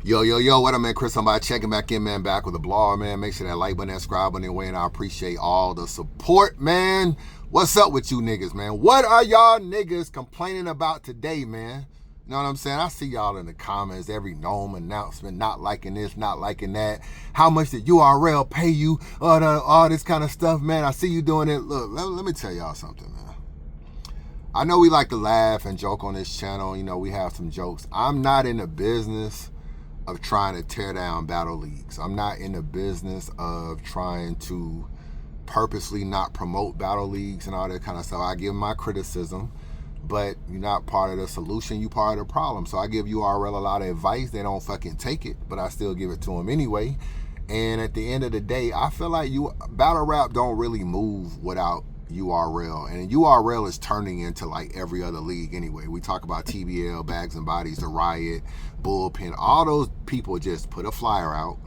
Yo, what up, man? Chris, somebody checking back in, man, back with a blog, man. Make sure that like button, that subscribe button, anyway, and I appreciate all the support, man. What's up with you niggas, man? What are y'all niggas complaining about today, man? You know what I'm saying? I see y'all in the comments, every gnome announcement, not liking this, not liking that. How much did URL pay you? All this kind of stuff, man. I see you doing it. Look, let me tell y'all something, man. I know we like to laugh and joke on this channel. You know, we have some jokes. I'm not in the business of trying to tear down battle leagues. I'm not in the business of trying to purposely not promote battle leagues and all that kind of stuff. I give my criticism, but you're not part of the solution, you part of the problem. So I give URL a lot of advice. They don't fucking take it, but I still give it to them anyway. And at the end of the day, I feel like battle rap don't really move without URL, and URL is turning into like every other league anyway. We talk about TBL, Bags and Bodies, The Riot, Bullpen. All those people just put a flyer out,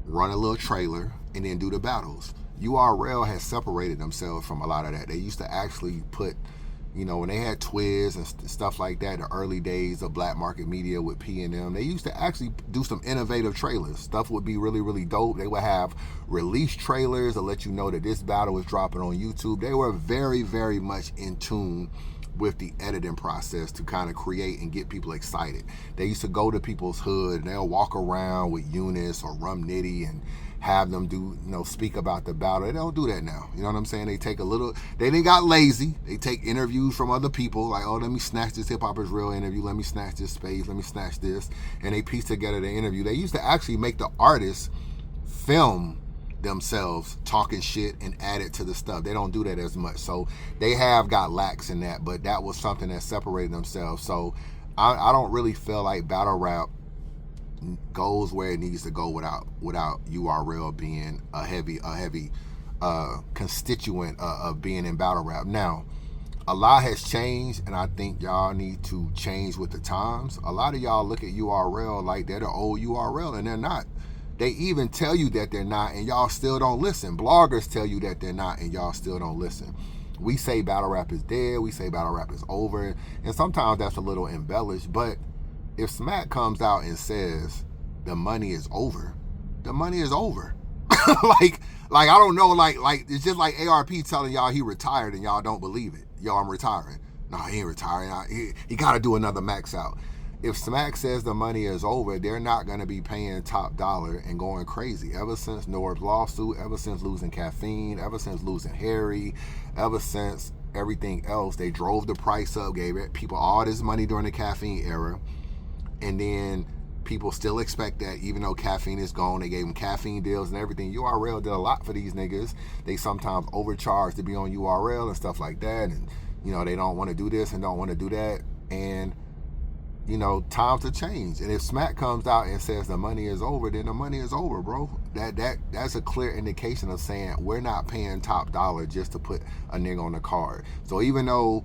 run a little trailer, and then do the battles. URL has separated themselves from a lot of that. They used to actually put, you know, when they had Twiz and stuff like that, the early days of black market media with P&M, they used to actually do some innovative trailers. Stuff would be really, really dope. They would have release trailers to let you know that this battle is dropping on YouTube. They were very, very much in tune with the editing process to kind of create and get people excited. They used to go to people's hood and they'll walk around with Eunice or Rum Nitty and have them do, you know, speak about the battle. They don't do that now. You know what I'm saying? They take a little, they got lazy. They take interviews from other people, like, oh, let me snatch this Hip Hop Is Real interview, let me snatch this space, let me snatch this, and they piece together the interview. They used to actually make the artists film themselves talking shit and add it to the stuff. They don't do that as much. So they have got lax in that, but that was something that separated themselves. So I don't really feel like battle rap goes where it needs to go without URL being a heavy constituent of being in battle rap. Now, a lot has changed, and I think y'all need to change with the times. A lot of y'all look at URL like they're the old URL, and they're not. They even tell you that they're not, and y'all still don't listen. Bloggers tell you that they're not, and y'all still don't listen. We say battle rap is dead, we say battle rap is over, and sometimes that's a little embellished, but if Smack comes out and says the money is over, the money is over. like I don't know, like it's just like ARP telling y'all he retired and y'all don't believe it. Yo, I'm retiring. No, he ain't retiring. He got to do another max out. If Smack says the money is over, they're not going to be paying top dollar and going crazy. Ever since Norb's lawsuit, ever since losing Caffeine, ever since losing Harry, ever since everything else, they drove the price up, gave people all this money during the Caffeine era. And then people still expect that even though Caffeine is gone, they gave them Caffeine deals and everything. URL did a lot for these niggas. They sometimes overcharge to be on URL and stuff like that. And, you know, they don't want to do this and don't want to do that. And, you know, times have changed. And if Smack comes out and says the money is over, then the money is over, bro. That's a clear indication of saying we're not paying top dollar just to put a nigga on the card. So even though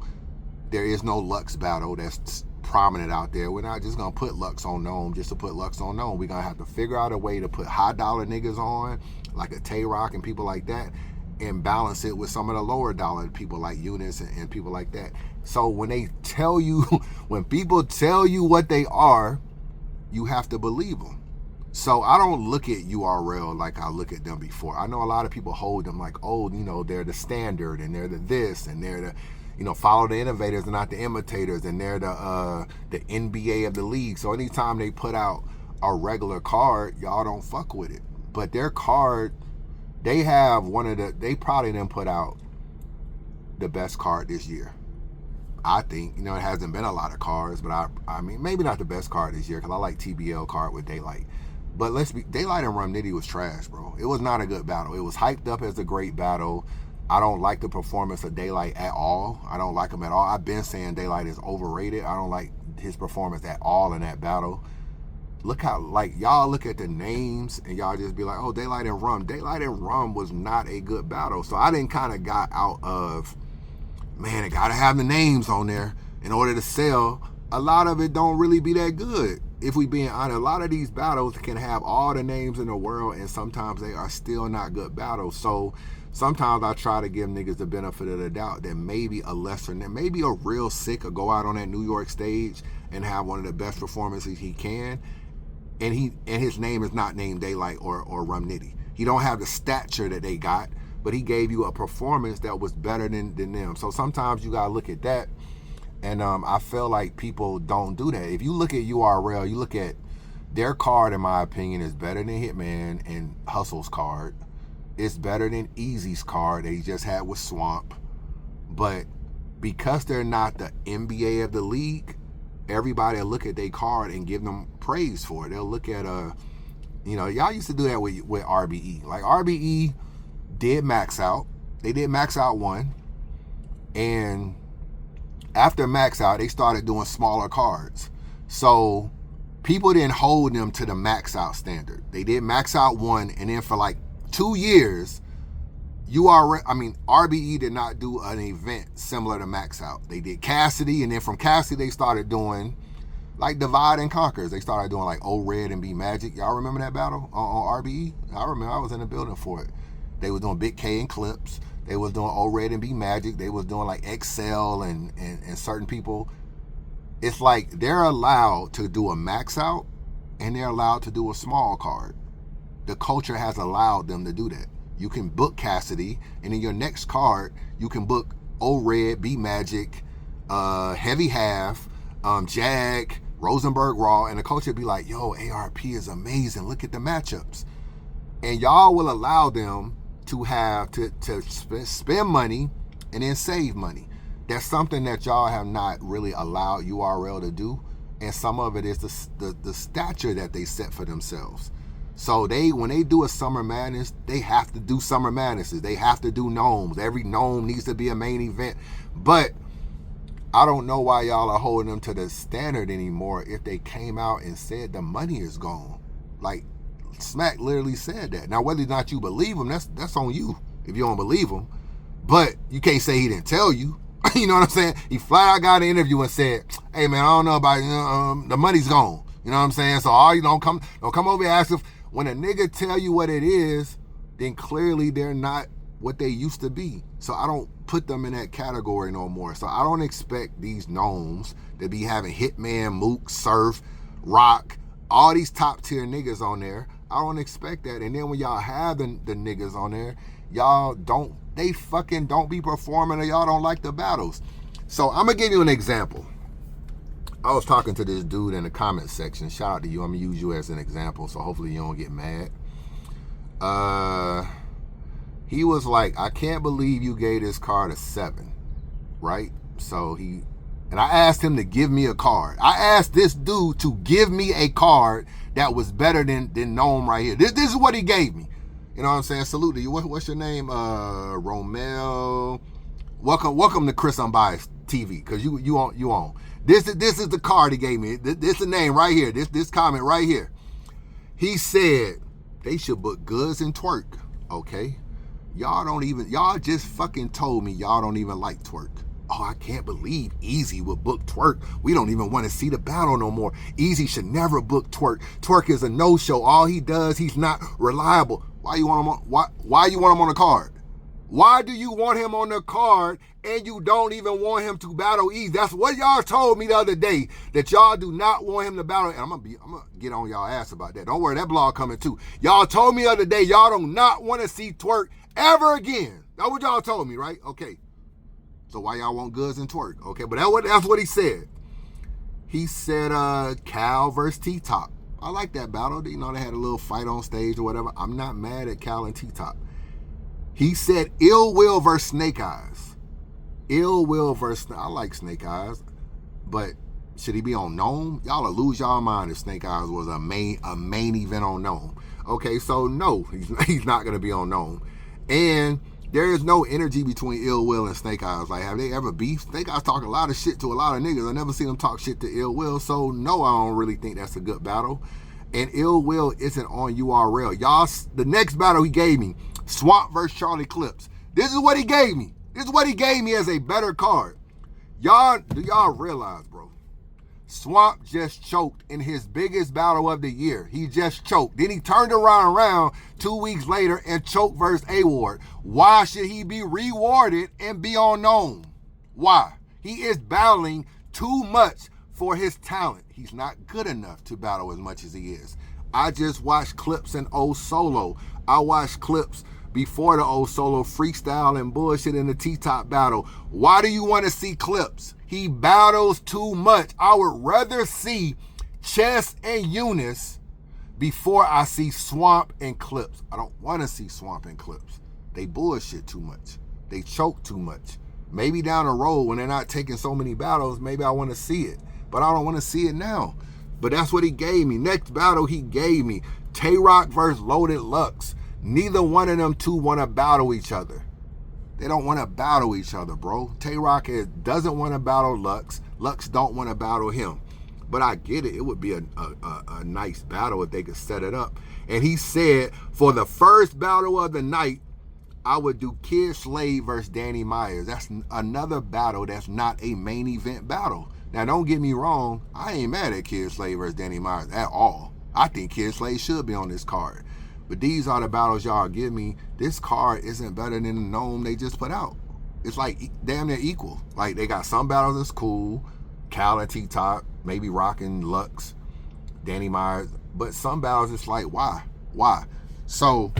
there is no Lux battle that's prominent out there, we're not just gonna put Lux on Gnome just to put Lux on Gnome. We're gonna have to figure out a way to put high dollar niggas on, like a Tay-Rock and people like that, and balance it with some of the lower dollar people like Eunice and people like that. So when they tell you, when people tell you what they are, you have to believe them. So I don't look at URL like I look at them before. I know a lot of people hold them like, oh, you know, they're the standard and they're the this and they're the, you know, follow the innovators and not the imitators, and they're the NBA of the league. So anytime they put out a regular card, y'all don't fuck with it. But their card, they have they probably didn't put out the best card this year. I think, you know, it hasn't been a lot of cards, but I mean, maybe not the best card this year, because I like TBL card with Daylight. But Daylight and Rum Nitty was trash, bro. It was not a good battle. It was hyped up as a great battle. I don't like the performance of Daylight at all. I don't like him at all. I've been saying Daylight is overrated. I don't like his performance at all in that battle. Look how, like, y'all look at the names and y'all just be like, oh, Daylight and Rum. Daylight and Rum was not a good battle. So I didn't kind of got out of, man, it gotta have the names on there in order to sell. A lot of it don't really be that good. If we being honest, a lot of these battles can have all the names in the world and sometimes they are still not good battles. So sometimes I try to give niggas the benefit of the doubt that maybe a lesser, maybe a real sick will go out on that New York stage and have one of the best performances he can. and his name is not named Daylight or Rum Nitty. He don't have the stature that they got, but he gave you a performance that was better than them. So sometimes you gotta look at that, and I feel like people don't do that. If you look at URL, you look at their card, in my opinion, is better than Hitman and Hustle's card. It's better than Easy's card that he just had with Swamp. But because they're not the NBA of the league, everybody will look at their card and give them praise for it. They'll look at y'all used to do that with RBE. Like RBE did max out. They did max out 1. And after max out, they started doing smaller cards. So people didn't hold them to the max out standard. They did max out 1, and then for like 2 years, RBE did not do an event similar to max out. They did Cassidy, and then from Cassidy, they started doing like Divide and Conquers. They started doing like O Red and B Magic. Y'all remember that battle on RBE? I remember, I was in the building for it. They was doing Big K and Clips. They was doing O Red and B Magic. They was doing like Excel and certain people. It's like they're allowed to do a max out, and they're allowed to do a small card. The culture has allowed them to do that. You can book Cassidy, and in your next card, you can book O Red, B Magic, Heavy Half, Jag, Rosenberg Raw, and the culture be like, yo, ARP is amazing. Look at the matchups. And y'all will allow them to have to spend money and then save money. That's something that y'all have not really allowed URL to do, and some of it is the stature that they set for themselves. So when they do a Summer Madness, they have to do Summer Madnesses. They have to do gnomes. Every gnome needs to be a main event. But I don't know why y'all are holding them to the standard anymore if they came out and said the money is gone. Like, Smack literally said that. Now, whether or not you believe him, that's on you if you don't believe him. But you can't say he didn't tell you. You know what I'm saying? He flat out got an interview and said, hey, man, I don't know about the money's gone. You know what I'm saying? So all you don't come over here and ask if when a nigga tell you what it is, then clearly they're not what they used to be. So I don't put them in that category no more. So I don't expect these gnomes to be having Hitman, Mook, Surf, Rock, all these top tier niggas on there. I don't expect that. And then when y'all have the niggas on there, y'all don't be performing, or y'all don't like the battles. So I'm gonna give you an example. I was talking to this dude in the comment section. Shout out to you. I'm gonna use you as an example, so hopefully you don't get mad. He was like, I can't believe you gave this card a 7, right? So and I asked him to give me a card. I asked this dude to give me a card that was better than Gnome right here. This is what he gave me. You know what I'm saying? Salute to you. What's your name? Romel. Welcome to Chris Unbiased TV, because you on. This is the card he gave me. This is the name right here. This comment right here. He said they should book Goods and Twerk. Okay. Y'all just fucking told me y'all don't even like Twerk. Oh, I can't believe Easy would book Twerk. We don't even want to see the battle no more. Easy should never book Twerk. Twerk is a no-show. All he does, he's not reliable. Why you want him on the card? Why do you want him on the card and you don't even want him to battle Easy? That's what y'all told me the other day, that y'all do not want him to battle. And I'm gonna get on y'all ass about that. Don't worry, that blog coming too. Y'all told me the other day y'all do not want to see Twerk ever again. That's what y'all told me, right? Okay. So why y'all want Goods and Twerk? Okay, but that's what he said. He said Cal versus T-Top. I like that battle. You know, they had a little fight on stage or whatever. I'm not mad at Cal and T-Top. He said Ill Will versus Snake Eyes. Ill Will versus... I like Snake Eyes, but should he be on Gnome? Y'all will lose y'all mind if Snake Eyes was a main event on Gnome. Okay, so no, he's not going to be on Gnome. And there is no energy between Ill Will and Snake Eyes. Like, have they ever beefed? Snake Eyes talk a lot of shit to a lot of niggas. I never seen them talk shit to Ill Will. So no, I don't really think that's a good battle. And Ill Will isn't on URL. Y'all, the next battle he gave me, Swamp versus Charlie Clips. This is what he gave me. This is what he gave me as a better card. Do y'all realize, bro? Swamp just choked in his biggest battle of the year. He just choked. Then he turned around 2 weeks later and choked versus A-Ward. Why should he be rewarded and be on Gnome? Why? He is battling too much for his talent. He's not good enough to battle as much as he is. I just watched clips in old Solo. I watched clips before the old Solo freestyle and bullshit in the T-Top battle. Why do you want to see clips? He battles too much. I would rather see Chess and Eunice before I see Swamp and Clips. I don't want to see Swamp and Clips. They bullshit too much. They choke too much. Maybe down the road when they're not taking so many battles, maybe I want to see it. But I don't want to see it now. But that's what he gave me. Next battle he gave me, Tay-Rock versus Loaded Lux. Neither one of them two want to battle each other. They don't want to battle each other, bro. Tay-Rock doesn't want to battle Lux. Lux don't want to battle him. But I get it. It would be a nice battle if they could set it up. And he said, for the first battle of the night, I would do Kid Slade versus Danny Myers. That's another battle that's not a main event battle. Now, don't get me wrong. I ain't mad at Kid Slade versus Danny Myers at all. I think Kid Slade should be on this card. But these are the battles y'all give me. This card isn't better than the Gnome they just put out. It's like damn near equal. Like they got some battles that's cool. Cal and T-Top, maybe rocking Lux, Danny Myers. But some battles it's like, why? Why? So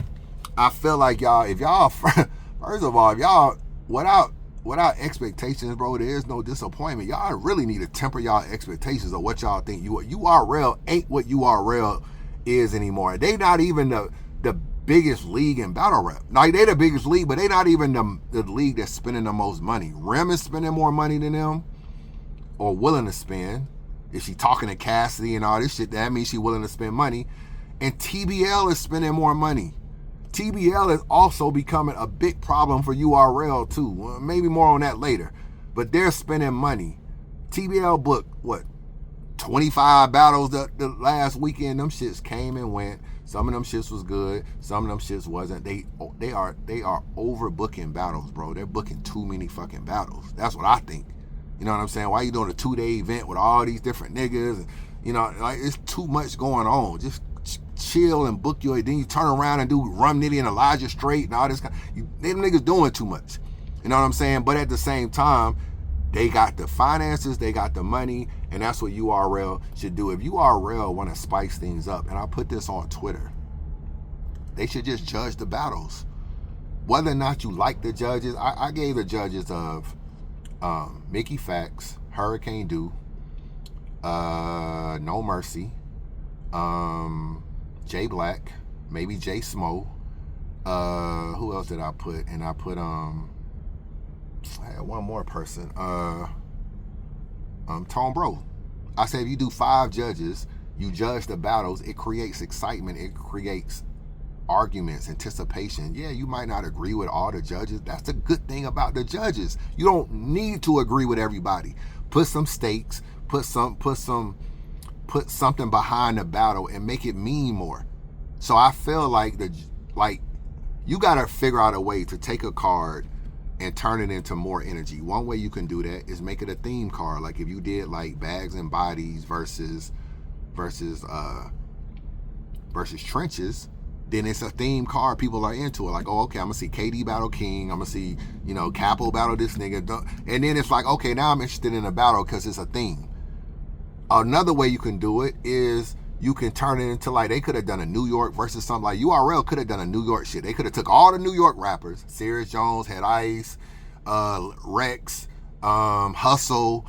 I feel like y'all, if y'all, first of all, if y'all, without expectations, bro, there is no disappointment. Y'all really need to temper y'all expectations of what y'all think URL ain't what URL is anymore. They not even the biggest league in battle rap. Like they the biggest league, but they not even the league that's spending the most money. Rem is spending more money than them, or willing to spend. If she talking to Cassidy and all this shit, that means she willing to spend money. And TBL is spending more money. TBL is also becoming a big problem for URL too. Well, maybe more on that later. But they're spending money. TBL booked, what, 25 battles the last weekend. Them shits came and went. Some of them shits was good. Some of them shits wasn't. They are overbooking battles, bro. They're booking too many fucking battles. That's what I think. You know what I'm saying? Why you doing a 2-day event with all these different niggas? And, you know, like it's too much going on. Just chill and book your. Then you turn around and do Rum Nitty and Elijah Straight and all this kind. Them niggas doing too much. You know what I'm saying? But at the same time, they got the finances, they got the money, and that's what URL should do. If URL want to spice things up, and I put this on Twitter, they should just judge the battles. Whether or not you like the judges, I gave the judges of Mickey Fax, Hurricane Dew, No Mercy, Jay Black, maybe Jay Smo. Who else did I put? And I put I had one more person. Tone Bro. I said if you do 5 judges, you judge the battles, it creates excitement, it creates arguments, anticipation. Yeah, you might not agree with all the judges. That's the good thing about the judges. You don't need to agree with everybody. Put some stakes, put something behind the battle and make it mean more. So I feel like you gotta figure out a way to take a card and turn it into more energy. One way you can do that is make it a theme card. Like if you did like Bags and Bodies versus Trenches, then it's a theme card. People are into it. Like, oh, okay, I'm gonna see KD battle King. I'm gonna see, Capo battle this nigga. And then it's like, okay, now I'm interested in a battle because it's a theme. Another way you can do it is you can turn it into like they could have done a New York versus something. Like URL could have done a New York shit. They could have took all the New York rappers, Serious Jones, Head Ice, Rex, Hustle,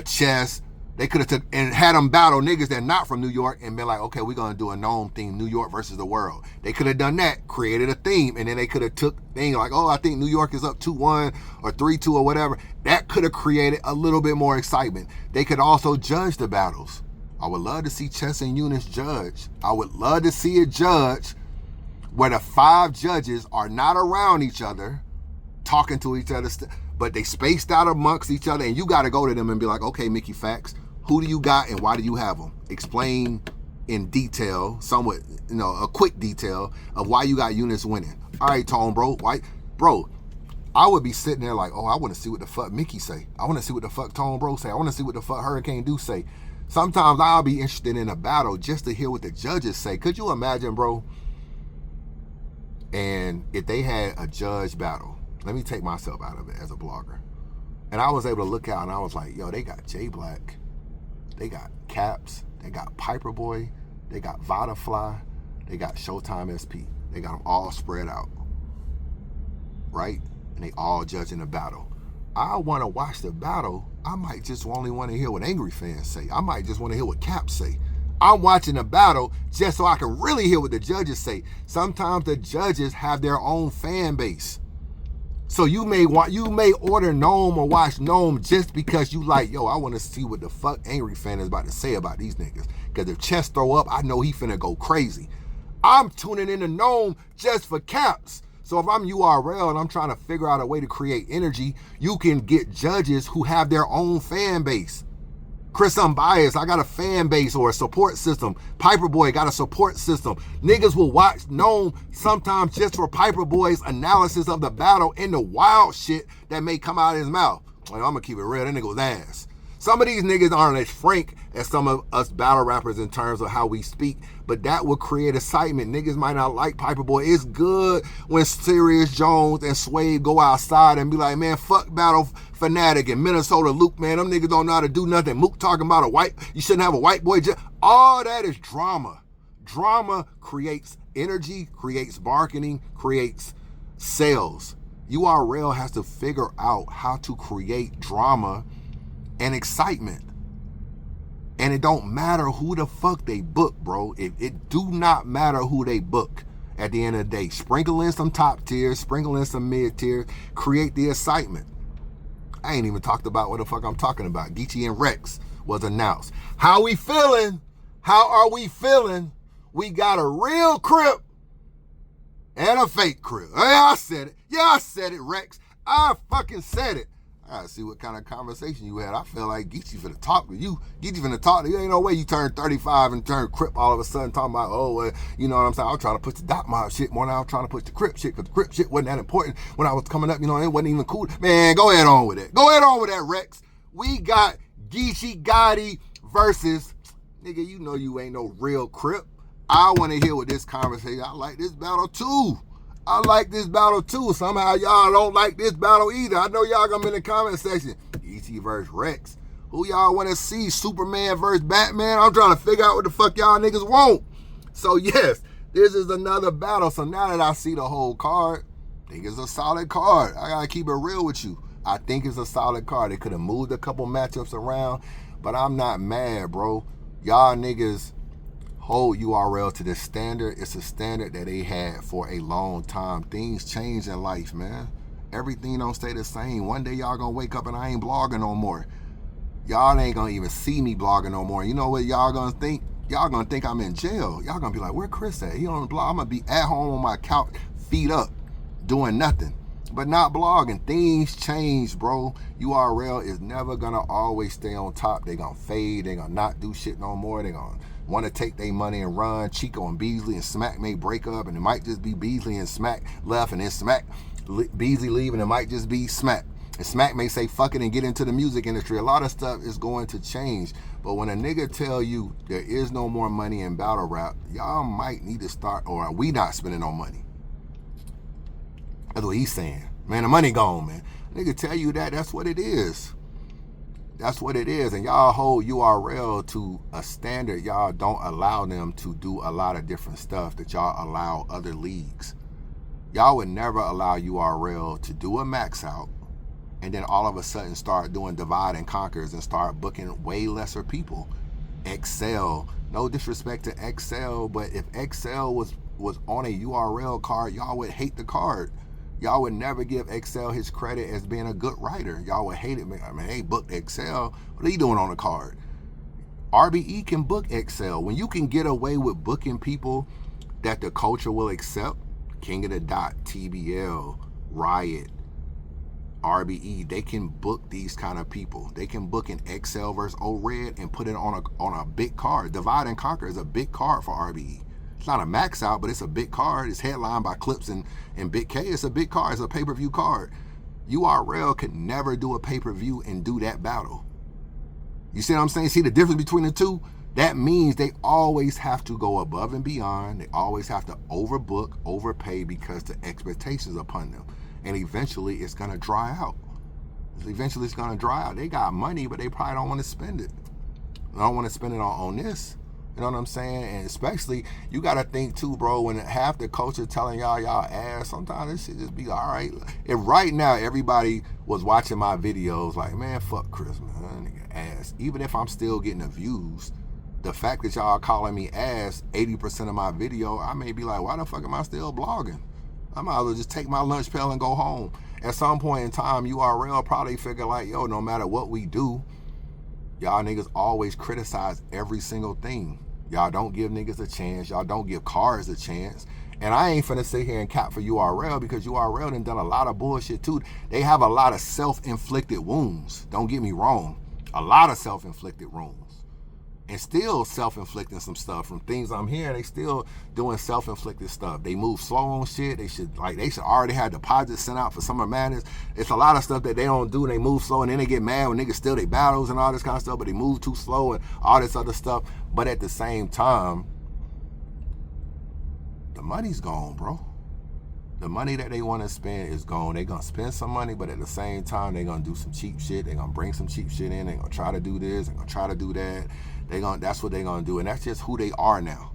Chess. They could have took and had them battle niggas that not from New York and been like, okay, we're gonna do a gnome theme, New York versus the world. They could have done that, created a theme, and then they could have took things like, oh, I think New York is up 2-1 or 3-2 or whatever. That could have created a little bit more excitement. They could also judge the battles. I would love to see Chess and Eunice judge. I would love to see a judge where the 5 judges are not around each other, talking to each other, but they spaced out amongst each other, and you got to go to them and be like, okay, Mickey Fax, who do you got and why do you have them? Explain in detail, somewhat, a quick detail of why you got Eunice winning. All right, Tone, bro. Bro, I would be sitting there like, oh, I want to see what the fuck Mickey say. I want to see what the fuck Tone Bro say. I want to see what the fuck Hurricane Dew say. Sometimes I'll be interested in a battle just to hear what the judges say. Could you imagine, bro? And if they had a judge battle, let me take myself out of it as a blogger. And I was able to look out and I was like, yo, they got Jay Black, They got Caps, they got Piper Boy, they got Vodafly, they got Showtime SP. They got them all spread out, right? And they all judging the battle. I want to watch the battle. I might just only want to hear what angry fans say. I might just want to hear what Caps say. I'm watching the battle just so I can really hear what the judges say. Sometimes the judges have their own fan base. So you may order Gnome or watch Gnome just because you like, yo, I want to see what the fuck angry fan is about to say about these niggas. Because if Chess throw up, I know he finna go crazy. I'm tuning in to Gnome just for Caps. So if I'm URL and I'm trying to figure out a way to create energy, you can get judges who have their own fan base. Chris Unbiased, I got a fan base or a support system. Piper Boy got a support system. Niggas will watch Gnome sometimes just for Piper Boy's analysis of the battle and the wild shit that may come out of his mouth. Like, I'm gonna keep it real, that nigga was ass. Some of these niggas aren't as frank as some of us battle rappers in terms of how we speak, but that will create excitement. Niggas might not like Piper Boy. It's good when Sirius Jones and Swave go outside and be like, man, fuck Battle Fanatic and Minnesota Luke, man. Them niggas don't know how to do nothing. Mook talking about you shouldn't have a white boy. All that is drama. Drama creates energy, creates marketing, creates sales. URL has to figure out how to create drama and excitement. And it don't matter who the fuck they book, bro. It do not matter who they book at the end of the day. Sprinkle in some top tiers, sprinkle in some mid tiers, create the excitement. I ain't even talked about what the fuck I'm talking about. Geechi and Rex was announced. How we feeling? How are we feeling? We got a real Crip and a fake Crip. Yeah, I said it. Yeah, I said it, Rex. I fucking said it. I gotta see what kind of conversation you had. I feel like Geechi finna talk to you. Geechi finna talk to you. Ain't no way you turn 35 and turn Crip all of a sudden talking about, you know what I'm saying? I was trying to push the Doc Mob shit more than I was trying to push the Crip shit, because the Crip shit wasn't that important when I was coming up, you know, it wasn't even cool. Man, go ahead on with it. Go ahead on with that, Rex. We got Geechi Gotti versus, nigga, you know you ain't no real Crip. I want to hear what this conversation, I like this battle too. I like this battle too. Somehow y'all don't like this battle either. I know y'all gonna be in the comment section. Geechi versus Rex. Who y'all want to see? Superman versus Batman? I'm trying to figure out what the fuck y'all niggas want. So yes, this is another battle. So now that I see the whole card, I think it's a solid card. I gotta keep it real with you. I think it's a solid card. They could have moved a couple matchups around, but I'm not mad, bro. Y'all niggas hold URL to this standard. It's a standard that they had for a long time. Things change in life, man. Everything don't stay the same. One day y'all gonna wake up and I ain't blogging no more. Y'all ain't gonna even see me blogging no more. You know what y'all gonna think? Y'all gonna think I'm in jail. Y'all gonna be like, where Chris at? He on the blog. I'm gonna be at home on my couch, feet up, doing nothing, but not blogging. Things change, bro. URL is never gonna always stay on top. They gonna fade. They gonna not do shit no more. They gonna want to take their money and run. Chico and Beasley and Smack may break up, and it might just be Beasley and Smack left, and then Smack, Beasley leave, and it might just be Smack. And Smack may say fuck it and get into the music industry. A lot of stuff is going to change. But when a nigga tell you there is no more money in battle rap, y'all might need to start, or we not spending no money. That's what he's saying. Man, the money gone, man. Nigga tell you that, that's what it is. That's what it is. And y'all hold URL to a standard. Y'all don't allow them to do a lot of different stuff that y'all allow other leagues. Y'all would never allow URL to do a max out and then all of a sudden start doing divide and conquers and start booking way lesser people. Excel, no disrespect to Excel, but if Excel was on a URL card, y'all would hate the card. Y'all would never give Excel his credit as being a good writer. Y'all would hate it. I mean, they booked Excel. What are you doing on the card? RBE can book Excel. When you can get away with booking people that the culture will accept, King of the Dot, TBL, Riot, RBE, they can book these kind of people. They can book an Excel versus O-Red and put it on a big card. Divide and Conquer is a big card for RBE. It's not a max out, but it's a big card. It's headlined by Clips and Big K. It's a big card. It's a pay-per-view card. URL could never do a pay-per-view and do that battle. You see what I'm saying? See the difference between the two? That means they always have to go above and beyond. They always have to overbook, overpay because the expectations upon them. And eventually it's going to dry out. Eventually it's going to dry out. They got money, but they probably don't want to spend it. I don't want to spend it on this. You know what I'm saying? And especially, you got to think too, bro, when half the culture telling y'all ass, sometimes this shit just be all right. If right now everybody was watching my videos like, man, fuck Chris, man, that nigga ass. Even if I'm still getting the views, the fact that y'all calling me ass 80% of my video, I may be like, why the fuck am I still blogging? I might as well just take my lunch pail and go home. At some point in time, URL probably figure like, yo, no matter what we do, y'all niggas always criticize every single thing. Y'all don't give niggas a chance. Y'all don't give cars a chance. And I ain't finna sit here and cap for URL because URL done a lot of bullshit too. They have a lot of self-inflicted wounds. Don't get me wrong. A lot of self-inflicted wounds. And still self-inflicting some stuff from things I'm hearing. They still doing self-inflicted stuff. They move slow on shit. They should already have deposits sent out for Summer Madness. It's a lot of stuff that they don't do. They move slow and then they get mad when niggas steal their battles and all this kind of stuff, but they move too slow and all this other stuff. But at the same time, the money's gone, bro. The money that they want to spend is gone. They're going to spend some money, but at the same time, they're going to do some cheap shit. They're going to bring some cheap shit in. They're going to try to do this. They're going to try to do that. That's what they're going to do. And that's just who they are now.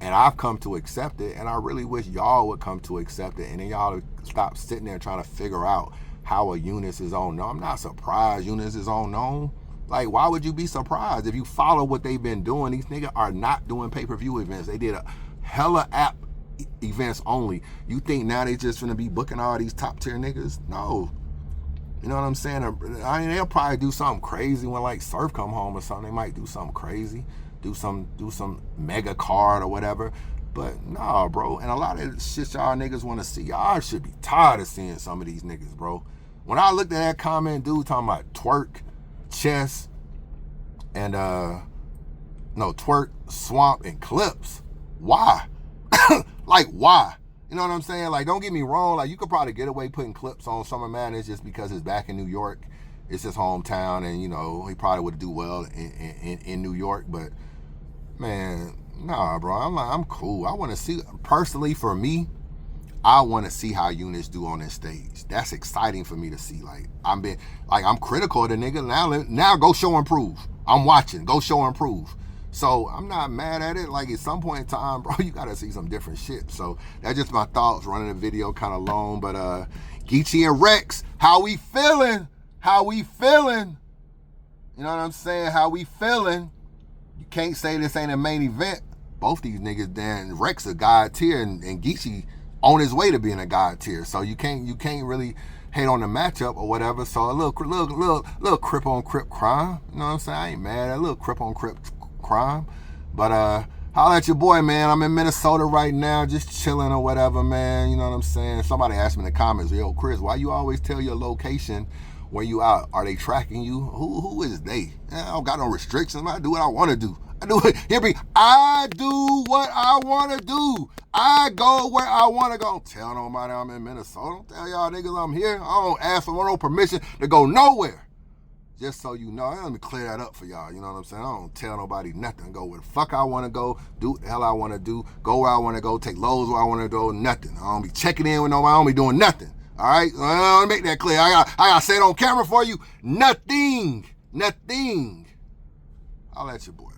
And I've come to accept it. And I really wish y'all would come to accept it. And then y'all would stop sitting there trying to figure out how a Eunice is on. No, I'm not surprised Eunice is on known. Like, why would you be surprised? If you follow what they've been doing, these niggas are not doing pay-per-view events. They did a hella app events only. You think now they just gonna be booking all these top tier niggas? No. You know what I'm saying? I mean, they'll probably do something crazy when like Surf come home or something. They might do something crazy, do some mega card or whatever. But nah, bro. And a lot of shit y'all niggas want to see. Y'all should be tired of seeing some of these niggas, bro. When I looked at that comment, dude talking about twerk, chess, and twerk, swamp, and clips. Why? Like, why? You know what I'm saying? Like, don't get me wrong. Like, you could probably get away putting clips on Summer Madness just because it's back in New York. It's his hometown, and, you know, he probably would do well in New York. But, man, nah, bro. I'm cool. I want to see, personally, for me, I want to see how Eunice do on this stage. That's exciting for me to see. Like, I'm critical of the nigga. Now go show and prove. I'm watching. Go show and prove. So I'm not mad at it. Like, at some point in time, bro, you gotta see some different shit. So that's just my thoughts. Running the video kind of long, but Geechi and Rex, how we feeling? How we feeling? You know what I'm saying? How we feeling? You can't say this ain't a main event. Both these niggas, then Rex a god tier, and Geechi on his way to being a god tier. So you can't really hate on the matchup or whatever. So a little crip on crip crime. You know what I'm saying? I ain't mad. A little crip on crip crime. But holla at your boy, man. I'm in Minnesota right now, just chilling or whatever, man. You know what I'm saying? Somebody asked me in the comments, yo, Chris, why you always tell your location when you out? Are they tracking you? Who is they? I don't got no restrictions. I do what I want to do. I do what I want to do. I go where I want to go. Don't tell nobody I'm in Minnesota. Don't tell y'all niggas I'm here. I don't ask for no permission to go nowhere. Just so you know, let me clear that up for y'all. You know what I'm saying? I don't tell nobody nothing. Go where the fuck I want to go. Do what the hell I want to do. Go where I want to go. Take loads where I want to go. Nothing. I don't be checking in with nobody. I don't be doing nothing. All right? Let me make that clear. I got to say it on camera for you. Nothing. I'll let your boy.